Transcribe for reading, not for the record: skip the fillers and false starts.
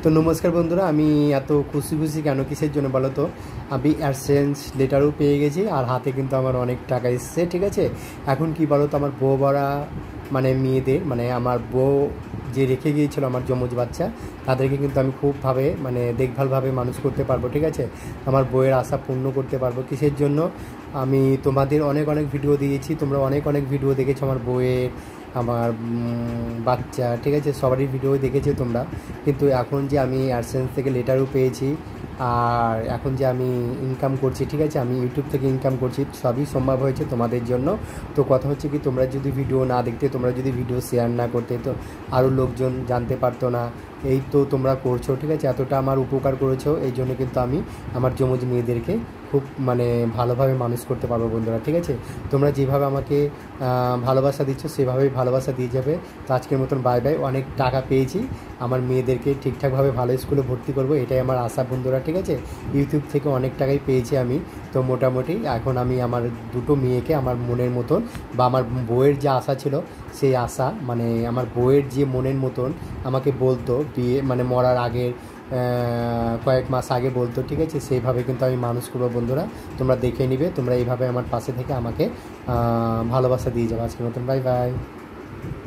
তো নমস্কার বন্ধুরা, আমি এত খুশি খুশি কেন, কিসের জন্য বলো তো? আমি অ্যাডসেন্স লেটারও পেয়ে গেছি, আর হাতে কিন্তু আমার অনেক টাকা এসছে। ঠিক আছে, এখন কি বলো তো, আমার বউ বড়া মানে মেয়েদের, মানে আমার বউ যে রেখে গিয়েছিলো আমার যমজ বাচ্চা, তাদেরকে কিন্তু আমি খুবভাবে মানে দেখভালভাবে মানুষ করতে পারবো। ঠিক আছে, আমার বউয়ের আশা পূর্ণ করতে পারবো। কিসের জন্য? আমি তোমাদের অনেক অনেক ভিডিও দিয়েছি, তোমরা অনেক অনেক ভিডিও দেখেছো আমার বউয়ের, আমার বাচ্চা, ঠিক আছে, সবারই ভিডিও দেখেছো তোমরা। কিন্তু এখন যে আমি অ্যাডসেন্স থেকে লেটারও পেয়েছি, আর এখন যে আমি ইনকাম করছি, ঠিক আছে, আমি ইউটিউব থেকে ইনকাম করছি, সবই সম্ভব হয়েছে তোমাদের জন্য। তো কথা হচ্ছে কি, তোমরা যদি ভিডিও না দেখতে, তোমরা যদি ভিডিও শেয়ার না করতে, তো আরও লোকজন জানতে পারতো না। এই তো তোমরা করছো, ঠিক আছে, এতটা আমার উপকার করেছো, এই জন্য কিন্তু আমি আমার যমজ মেয়েদেরকে খুব মানে ভালোভাবে মানুষ করতে পারবো বন্ধুরা। ঠিক আছে, তোমরা যেভাবে আমাকে ভালোবাসা দিচ্ছ সেভাবেই ভালোবাসা দিয়ে যাবে। তো আজকের মতন বাই বাই। অনেক টাকা পেয়েছি, আমার মেয়েদেরকে ঠিকঠাকভাবে ভালো স্কুলে ভর্তি করব, এটাই আমার আশা বন্ধুরা। ঠিক আছে, ইউটিউব থেকে অনেক টাকাই পেয়েছি আমি। তো মোটামুটি এখন আমি আমার দুটো মেয়েকে আমার মনের মতন, বা আমার বউয়ের যে আশা ছিল সেই আশা, মানে আমার বউয়ের যে মনের মতন আমাকে বলতো বিয়ে মানে মরার আগের কয়েক মাস আগে বলতো, ঠিক আছে, সেইভাবে কিন্তু আমি মানুষ করবো বন্ধুরা। তোমরা দেখে নিবে, তোমরা এইভাবে আমার পাশে থেকে আমাকে ভালোবাসা দিয়ে যাবে। আজকের মতন বাই বাই।